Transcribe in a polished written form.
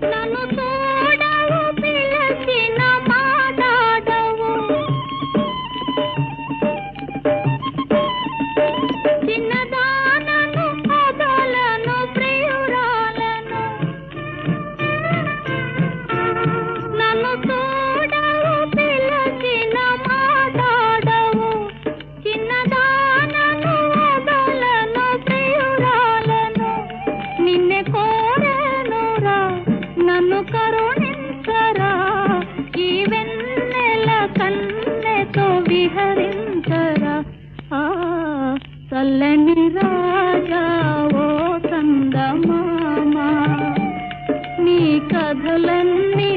నన్ను చూడవు పిలచిన మాట్లాడవు చిన్నదానను అదలను ప్రియురాలను నన్ను చూడవు పిలచిన మాట్లాడవు చిన్నదానను అదలను ప్రియురాలను నిన్నే కోరెనురా నన్ను కరుణించరా ఈ వెన్నెల కన్నెతో విహరించరా చల్లని రాజా ఓ చందమామ నీ కథలన్నీ